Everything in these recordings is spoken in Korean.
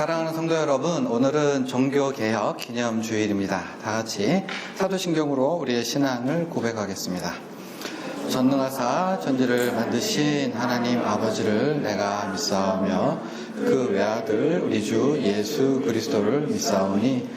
사랑하는 성도 여러분, 오늘은 종교개혁 기념주일입니다. 다 같이 사도신경으로 우리의 신앙을 고백하겠습니다. 전능하사 천지를 만드신 하나님 아버지를 내가 믿사오며 그 외아들 우리 주 예수 그리스도를 믿사오니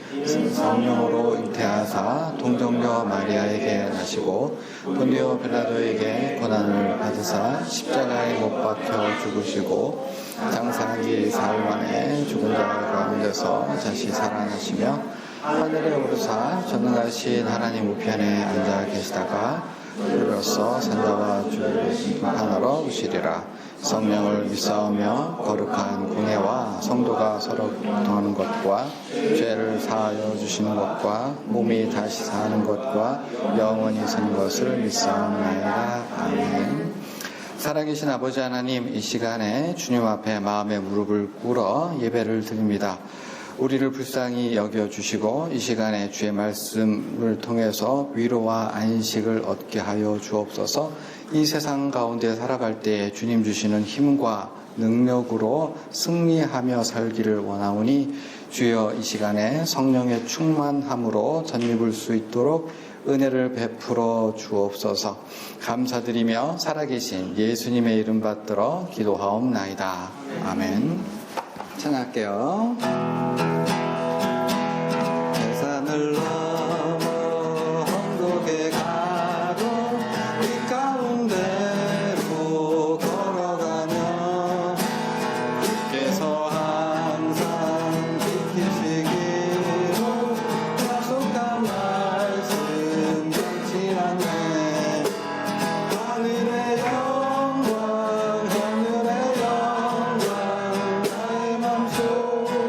성령으로 잉태하사 동정녀 마리아에게 나시고 본디오 빌라도에게 고난을 받으사 십자가에 못 박혀 죽으시고 장사기 사흘 만에 죽은 자 가운데서 다시 살아나시며 하늘에 오르사 전능하신 하나님 우편에 앉아 계시다가 그로서 산자와 주를 심판하러 오시리라. 성령을 믿사오며 거룩한 공회와 성도가 서로 교통하는 것과 죄를 사하여 주시는 것과 몸이 다시 사는 것과 영원히 사는 것을 믿사옵나이다. 아멘. 살아계신 아버지 하나님, 이 시간에 주님 앞에 마음의 무릎을 꿇어 예배를 드립니다. 우리를 불쌍히 여겨주시고 이 시간에 주의 말씀을 통해서 위로와 안식을 얻게 하여 주옵소서. 이 세상 가운데 살아갈 때에 주님 주시는 힘과 능력으로 승리하며 살기를 원하오니 주여 이 시간에 성령의 충만함으로 덧입을 수 있도록 은혜를 베풀어 주옵소서. 감사드리며 살아계신 예수님의 이름 받들어 기도하옵나이다. 아멘. 찬양할게요. 대산을 넘어 언덕에 가도 이 가운데로 걸어가며 주께서 항상 지키시기로 약속한 말씀 변치 않네. 하늘의 영광 하늘의 영광 나의 맘속에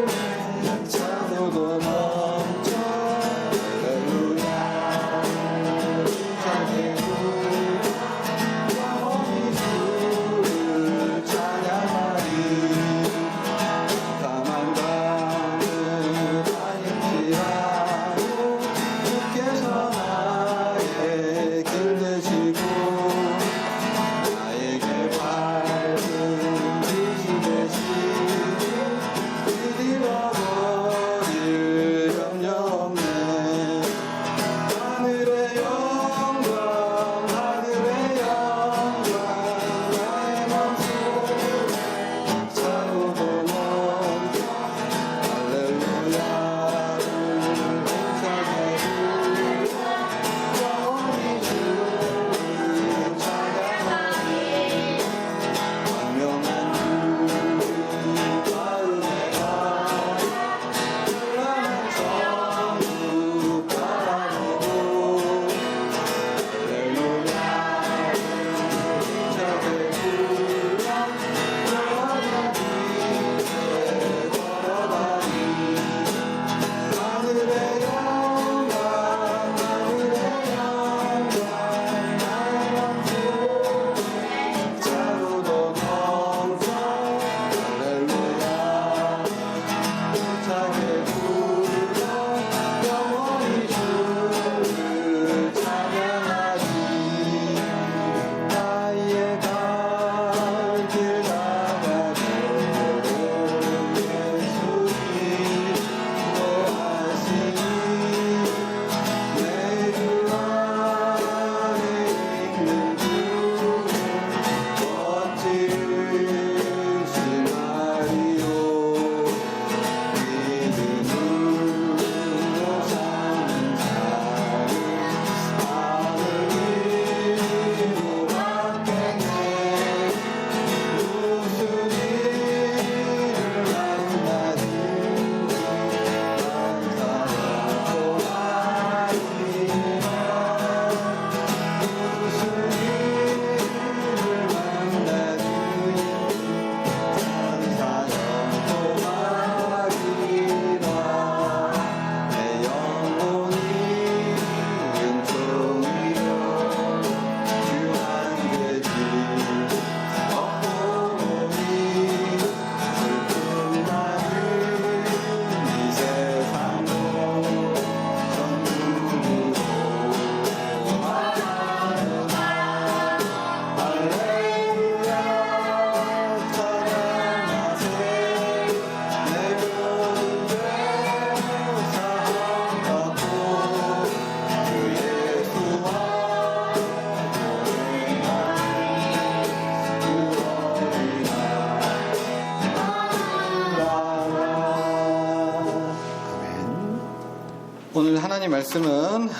하나님 말씀은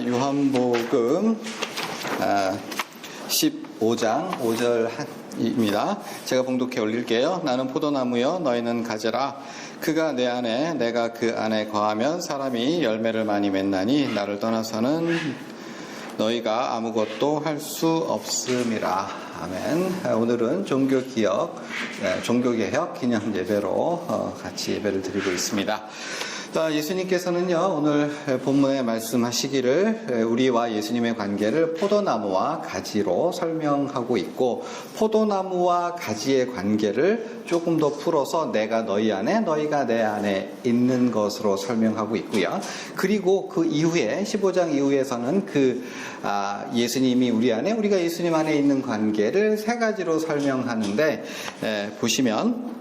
요한복음 15장 5절입니다. 제가 봉독해 올릴게요. 나는 포도나무여 너희는 가지라. 그가 내 안에 내가 그 안에 거하면 사람이 열매를 많이 맺나니 나를 떠나서는 너희가 아무것도 할 수 없음이라. 아멘. 오늘은 종교개혁 기념 예배로 같이 예배를 드리고 있습니다. 예수님께서는요, 오늘 본문에 말씀하시기를 우리와 예수님의 관계를 포도나무와 가지로 설명하고 있고, 포도나무와 가지의 관계를 조금 더 풀어서 내가 너희 안에, 너희가 내 안에 있는 것으로 설명하고 있고요. 그리고 그 이후에 15장 이후에서는 예수님이 우리 안에, 우리가 예수님 안에 있는 관계를 세 가지로 설명하는데, 보시면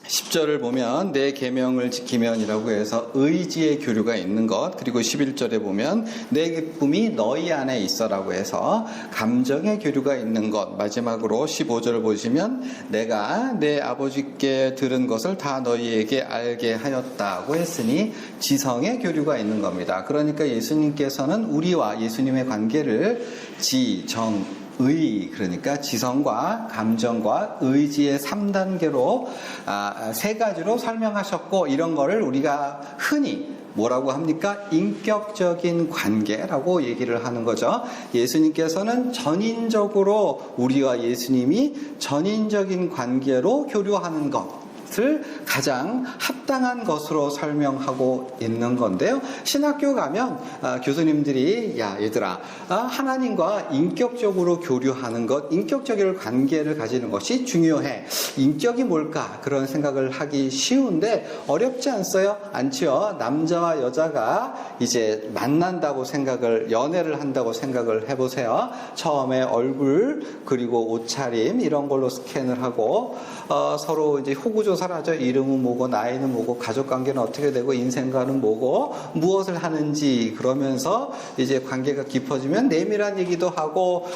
10절을 보면 내 계명을 지키면이라고 해서 의지의 교류가 있는 것, 그리고 11절에 보면 내 기쁨이 너희 안에 있어라고 해서 감정의 교류가 있는 것, 마지막으로 15절을 보시면 내가 내 아버지께 들은 것을 다 너희에게 알게 하였다고 했으니 지성의 교류가 있는 겁니다. 그러니까 예수님께서는 우리와 예수님의 관계를 그러니까 지성과 감정과 의지의 3단계로 세 가지로 설명하셨고, 이런 거를 우리가 흔히 뭐라고 합니까? 인격적인 관계라고 얘기를 하는 거죠. 예수님께서는 전인적으로 우리와 예수님이 전인적인 관계로 교류하는 것을 가장 합당한 것으로 설명하고 있는 건데요. 신학교 가면 교수님들이 얘들아, 하나님과 인격적으로 교류하는 것, 인격적인 관계를 가지는 것이 중요해. 인격이 뭘까? 그런 생각을 하기 쉬운데 어렵지 않지요? 남자와 여자가 이제 만난다고 연애를 한다고 생각을 해보세요. 처음에 얼굴, 그리고 옷차림 이런 걸로 스캔을 하고 서로 이제 호구조사를 하죠. 이름은 뭐고, 나이는 뭐고, 가족관계는 어떻게 되고, 인생관은 뭐고, 무엇을 하는지, 그러면서 이제 관계가 깊어지면 내밀한 얘기도 하고,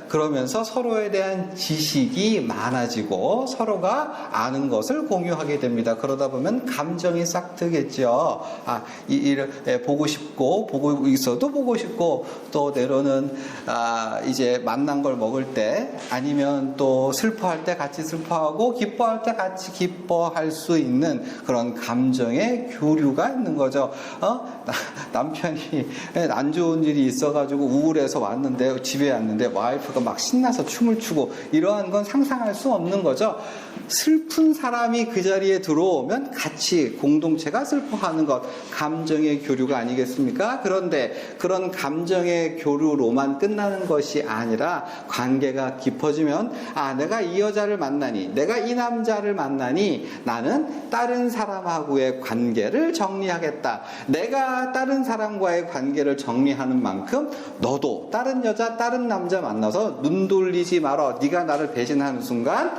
그러면서 서로에 대한 지식이 많아지고 서로가 아는 것을 공유하게 됩니다. 그러다 보면 감정이 싹 트겠죠. 보고 싶고, 보고 있어도 보고 싶고, 또 때로는 이제 만난 걸 먹을 때, 아니면 또 슬퍼할 때 같이 슬퍼하고, 기뻐할 때 같이 기뻐할 수 있는 그런 감정의 교류가 있는 거죠. 남편이 안 좋은 일이 있어가지고 우울해서 왔는데, 집에 왔는데 와이프가 막 신나서 춤을 추고, 이러한 건 상상할 수 없는 거죠. 슬픈 사람이 그 자리에 들어오면 같이 공동체가 슬퍼하는 것, 감정의 교류가 아니겠습니까? 그런데 그런 감정의 교류로만 끝나는 것이 아니라 관계가 깊어지면 내가 이 여자를 만나니, 내가 이 남자를 만나니 나는 다른 사람하고의 관계를 정리하겠다. 내가 다른 사람과의 관계를 정리하는 만큼 너도 다른 여자, 다른 남자 만나서 눈 돌리지 말어. 네가 나를 배신하는 순간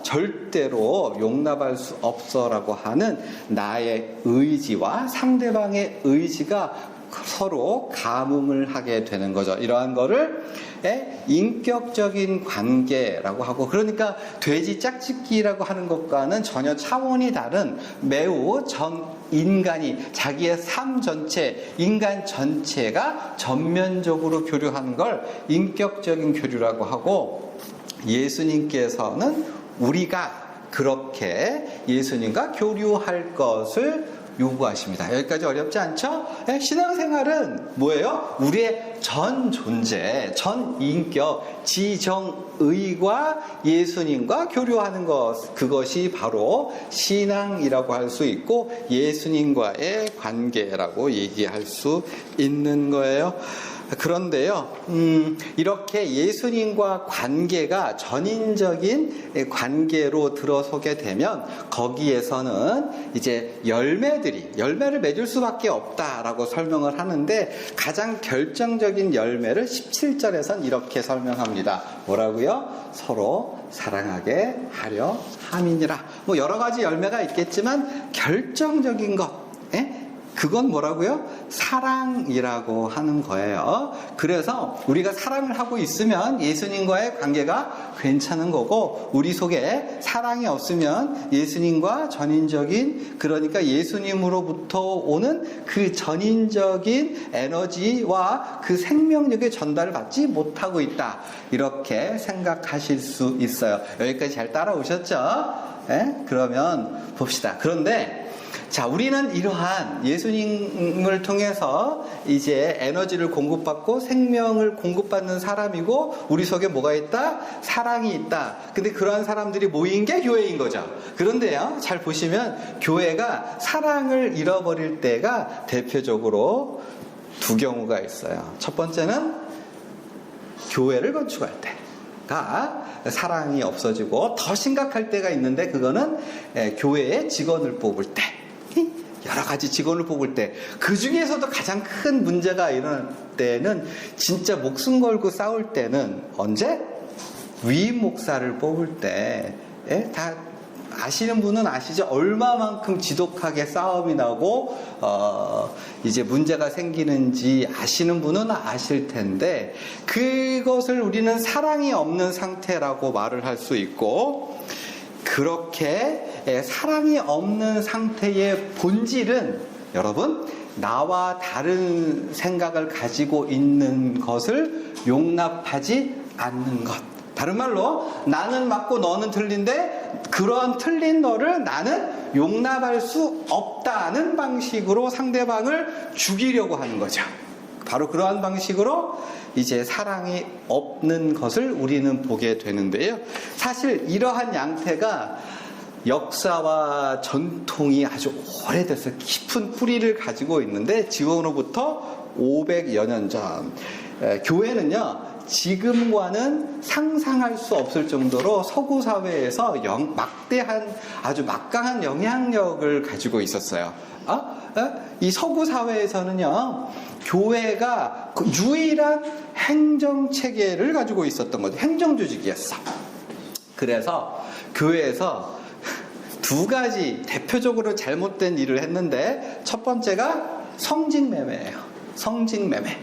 절대로 용납할 수 없어라고 하는 나의 의지와 상대방의 의지가 서로 감흥을 하게 되는 거죠. 이러한 거를 인격적인 관계라고 하고, 그러니까 돼지 짝짓기라고 하는 것과는 전혀 차원이 다른 매우 인간이 자기의 삶 전체, 인간 전체가 전면적으로 교류하는 걸 인격적인 교류라고 하고, 예수님께서는 우리가 그렇게 예수님과 교류할 것을 요구하십니다. 여기까지 어렵지 않죠? 신앙생활은 뭐예요? 우리의 전 존재, 전 인격, 지정의과 예수님과 교류하는 것, 그것이 바로 신앙이라고 할 수 있고 예수님과의 관계라고 얘기할 수 있는 거예요. 그런데요, 이렇게 예수님과 관계가 전인적인 관계로 들어서게 되면 거기에서는 이제 열매를 맺을 수밖에 없다라고 설명을 하는데, 가장 결정적인 열매를 17절에선 이렇게 설명합니다. 뭐라고요? 서로 사랑하게 하려 함이니라. 여러 가지 열매가 있겠지만 결정적인 것, 그건 뭐라고요? 사랑이라고 하는 거예요. 그래서 우리가 사랑을 하고 있으면 예수님과의 관계가 괜찮은 거고, 우리 속에 사랑이 없으면 예수님과 전인적인, 그러니까 예수님으로부터 오는 그 전인적인 에너지와 그 생명력의 전달을 받지 못하고 있다, 이렇게 생각하실 수 있어요. 여기까지 잘 따라오셨죠? 네? 그러면 봅시다. 그런데 자, 우리는 이러한 예수님을 통해서 이제 에너지를 공급받고 생명을 공급받는 사람이고, 우리 속에 뭐가 있다? 사랑이 있다. 근데 그러한 사람들이 모인 게 교회인 거죠. 그런데요, 잘 보시면 교회가 사랑을 잃어버릴 때가 대표적으로 두 경우가 있어요. 첫 번째는 교회를 건축할 때가 사랑이 없어지고, 더 심각할 때가 있는데 그거는 교회의 직원을 뽑을 때, 여러 가지 직원을 뽑을 때, 그 중에서도 가장 큰 문제가 일어날 때는, 진짜 목숨 걸고 싸울 때는 언제? 위임 목사를 뽑을 때. 다 아시는 분은 아시죠? 얼마만큼 지독하게 싸움이 나고 이제 문제가 생기는지 아시는 분은 아실 텐데, 그것을 우리는 사랑이 없는 상태라고 말을 할 수 있고, 그렇게 사랑이 없는 상태의 본질은, 여러분, 나와 다른 생각을 가지고 있는 것을 용납하지 않는 것. 다른 말로, 나는 맞고 너는 틀린데 그런 틀린 너를 나는 용납할 수 없다는 방식으로 상대방을 죽이려고 하는 거죠. 바로 그러한 방식으로 이제 사랑이 없는 것을 우리는 보게 되는데요. 사실 이러한 양태가 역사와 전통이 아주 오래돼서 깊은 뿌리를 가지고 있는데, 지금으로부터 500여 년 전 교회는요, 지금과는 상상할 수 없을 정도로 서구 사회에서 막대한, 아주 막강한 영향력을 가지고 있었어요. 이 서구 사회에서는요, 교회가 그 유일한 행정 체계를 가지고 있었던 거죠. 행정 조직이었어. 그래서 교회에서 두 가지 대표적으로 잘못된 일을 했는데, 첫 번째가 성직매매예요. 성직매매.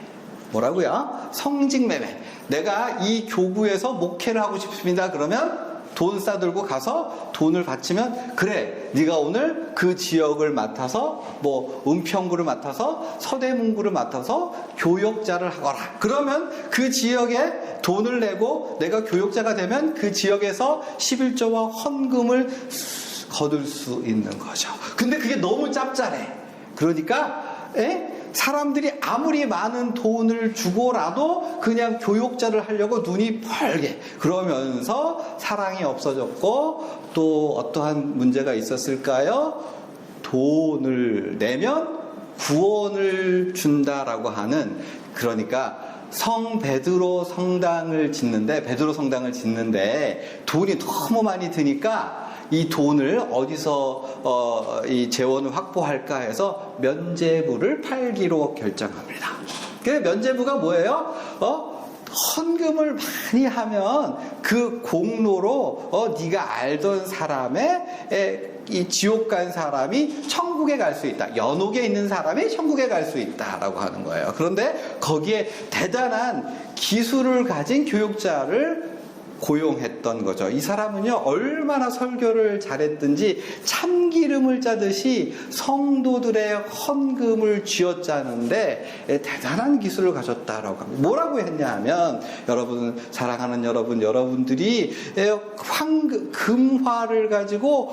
뭐라고요? 성직매매. 내가 이 교구에서 목회를 하고 싶습니다. 그러면 돈 싸들고 가서 돈을 바치면, 그래, 네가 오늘 그 지역을 맡아서, 뭐 은평구를 맡아서, 서대문구를 맡아서 교역자를 하거라. 그러면 그 지역에 돈을 내고 내가 교역자가 되면 그 지역에서 11조와 헌금을 거둘 수 있는 거죠. 근데 그게 너무 짭짤해. 그러니까 사람들이 아무리 많은 돈을 주고라도 그냥 교역자를 하려고 눈이 벌게, 그러면서 사랑이 없어졌고, 또 어떠한 문제가 있었을까요? 돈을 내면 구원을 준다라고 하는, 그러니까 성 베드로 성당을 짓는데 돈이 너무 많이 드니까 이 돈을 어디서 이 재원을 확보할까 해서 면죄부를 팔기로 결정합니다. 그래서 면죄부가 뭐예요? 헌금을 많이 하면 그 공로로 네가 알던 사람의 이 지옥 간 사람이 천국에 갈 수 있다. 연옥에 있는 사람이 천국에 갈 수 있다라고 하는 거예요. 그런데 거기에 대단한 기술을 가진 교육자를 고용했던 거죠. 이 사람은요, 얼마나 설교를 잘했든지 참기름을 짜듯이 성도들의 헌금을 쥐어짜는데 대단한 기술을 가졌다라고 합니다. 뭐라고 했냐 하면, 여러분, 사랑하는 여러분들이 금화를 가지고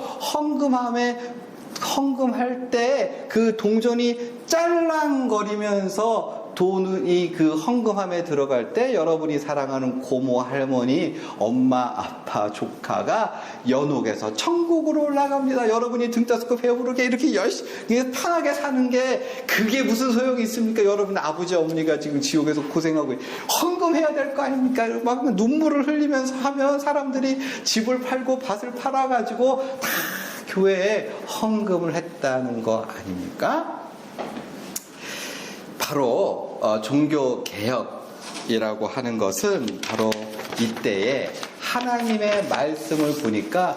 헌금할 때 그 동전이 짤랑거리면서 돈이 그 헌금함에 들어갈 때 여러분이 사랑하는 고모, 할머니, 엄마, 아빠, 조카가 연옥에서 천국으로 올라갑니다. 여러분이 등 따스고 배부르게 이렇게 열심히 편하게 사는 게 그게 무슨 소용이 있습니까? 여러분 아버지, 어머니가 지금 지옥에서 고생하고 헌금해야 될 거 아닙니까? 막 눈물을 흘리면서 하면 사람들이 집을 팔고 밭을 팔아가지고 다 교회에 헌금을 했다는 거 아닙니까? 바로 종교개혁이라고 하는 것은 바로 이때에 하나님의 말씀을 보니까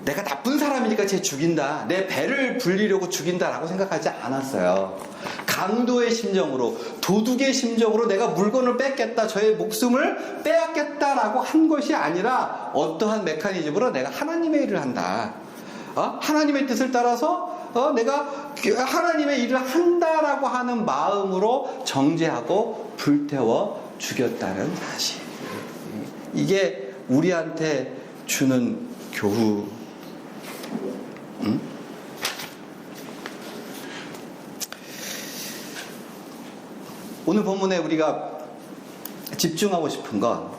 내가 나쁜 사람이니까 쟤 죽인다, 내 배를 불리려고 죽인다라고 생각하지 않았어요. 강도의 심정으로, 도둑의 심정으로 내가 물건을 뺏겠다, 저의 목숨을 빼앗겠다라고 한 것이 아니라 어떠한 메커니즘으로 내가 하나님의 일을 한다, 하나님의 뜻을 따라서 내가 하나님의 일을 한다라고 하는 마음으로 정죄하고 불태워 죽였다는 사실. 이게 우리한테 주는 교훈. 오늘 본문에 우리가 집중하고 싶은 건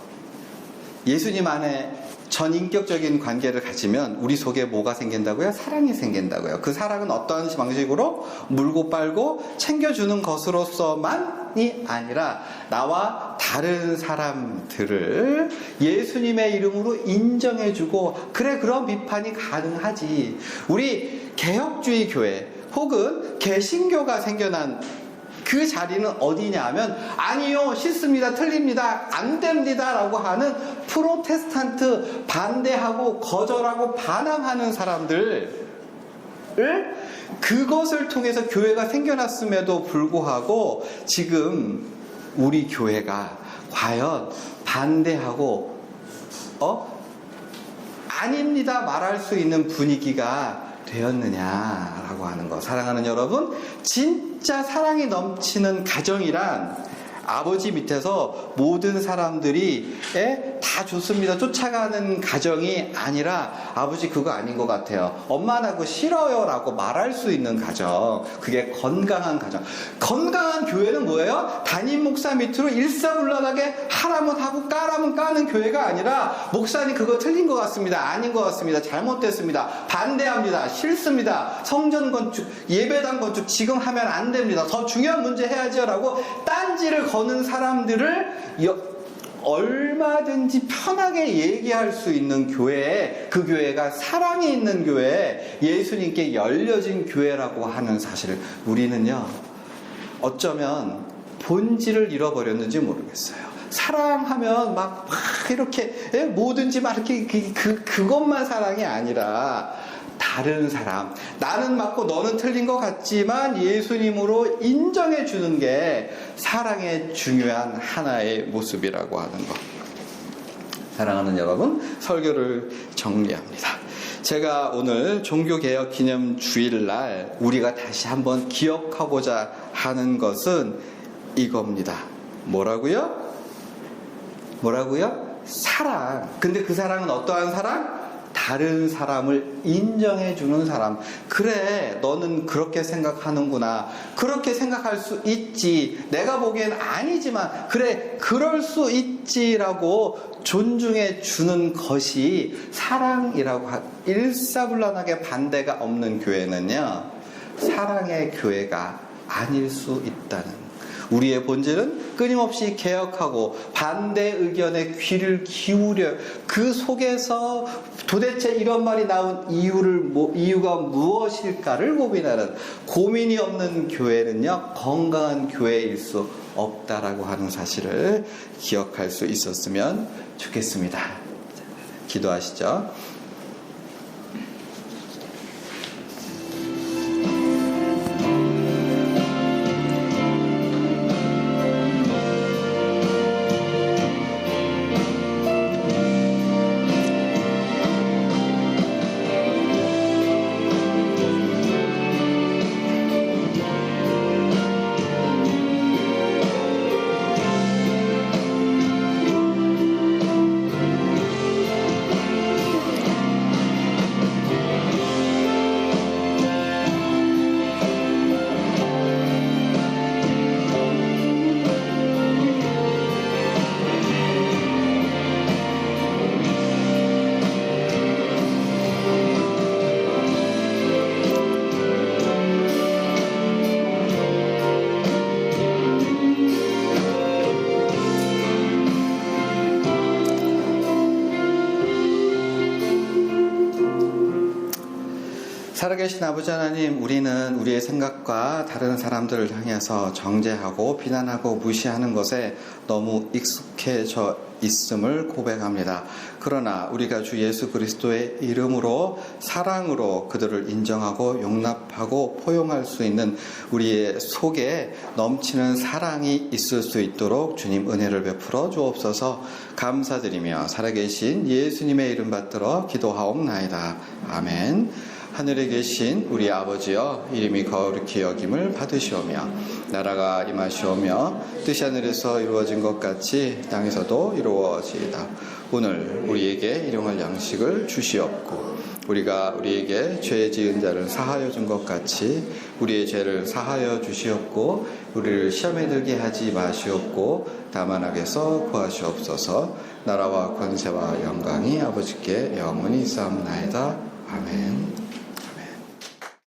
예수님 안에 전인격적인 관계를 가지면 우리 속에 뭐가 생긴다고요? 사랑이 생긴다고요. 그 사랑은 어떤 방식으로? 물고 빨고 챙겨주는 것으로서만이 아니라 나와 다른 사람들을 예수님의 이름으로 인정해주고, 그래, 그런 비판이 가능하지. 우리 개혁주의 교회 혹은 개신교가 생겨난 그 자리는 어디냐 하면, 아니요, 싫습니다, 틀립니다, 안 됩니다 라고 하는 프로테스탄트, 반대하고 거절하고 반항하는 사람들을, 그것을 통해서 교회가 생겨났음에도 불구하고 지금 우리 교회가 과연 반대하고 아닙니다 말할 수 있는 분위기가 되었느냐라고 하는 것. 사랑하는 여러분, 진짜 사랑이 넘치는 가정이란 아버지 밑에서 모든 사람들이 다 좋습니다 쫓아가는 가정이 아니라, 아버지 그거 아닌 것 같아요, 엄마 나 그거 싫어요 라고 말할 수 있는 가정. 그게 건강한 가정. 건강한 교회는 뭐예요? 담임 목사 밑으로 일사불란하게 하라면 하고 까라면 까는 교회가 아니라, 목사님 그거 틀린 것 같습니다, 아닌 것 같습니다, 잘못됐습니다, 반대합니다, 싫습니다, 성전 건축, 예배당 건축 지금 하면 안 됩니다, 더 중요한 문제 해야죠 라고 딴지를 거는 사람들을 얼마든지 편하게 얘기할 수 있는 교회, 그 교회가 사랑이 있는 교회, 예수님께 열려진 교회라고 하는 사실을 우리는요, 어쩌면 본질을 잃어버렸는지 모르겠어요. 사랑하면 막 이렇게 뭐든지 막 이렇게 그것만 사랑이 아니라, 다른 사람, 나는 맞고 너는 틀린 것 같지만 예수님으로 인정해 주는 게 사랑의 중요한 하나의 모습이라고 하는 것. 사랑하는 여러분, 설교를 정리합니다. 제가 오늘 종교개혁 기념 주일날 우리가 다시 한번 기억하고자 하는 것은 이겁니다. 뭐라고요? 사랑. 근데 그 사랑은 어떠한 사랑? 다른 사람을 인정해주는 사람. 그래, 너는 그렇게 생각하는구나, 그렇게 생각할 수 있지, 내가 보기엔 아니지만 그래, 그럴 수 있지라고 존중해주는 것이 사랑이라고 일사불란하게 반대가 없는 교회는요, 사랑의 교회가 아닐 수 있다는. 우리의 본질은 끊임없이 개혁하고 반대 의견에 귀를 기울여 그 속에서 도대체 이런 말이 나온 이유가 무엇일까를 고민하는, 고민이 없는 교회는요, 건강한 교회일 수 없다라고 하는 사실을 기억할 수 있었으면 좋겠습니다. 기도하시죠. 살아계신 아버지 하나님, 우리는 우리의 생각과 다른 사람들을 향해서 정죄하고 비난하고 무시하는 것에 너무 익숙해져 있음을 고백합니다. 그러나 우리가 주 예수 그리스도의 이름으로 사랑으로 그들을 인정하고 용납하고 포용할 수 있는 우리의 속에 넘치는 사랑이 있을 수 있도록 주님 은혜를 베풀어 주옵소서. 감사드리며 살아계신 예수님의 이름 받들어 기도하옵나이다. 아멘. 하늘에 계신 우리 아버지여, 이름이 거룩히 여김을 받으시오며 나라가 임하시오며 뜻이 하늘에서 이루어진 것 같이 땅에서도 이루어지이다. 오늘 우리에게 일용할 양식을 주시옵고 우리가 우리에게 죄 지은 자를 사하여 준 것 같이 우리의 죄를 사하여 주시옵고 우리를 시험에 들게 하지 마시옵고 다만 악에서 구하시옵소서. 나라와 권세와 영광이 아버지께 영원히 있사옵나이다. 아멘.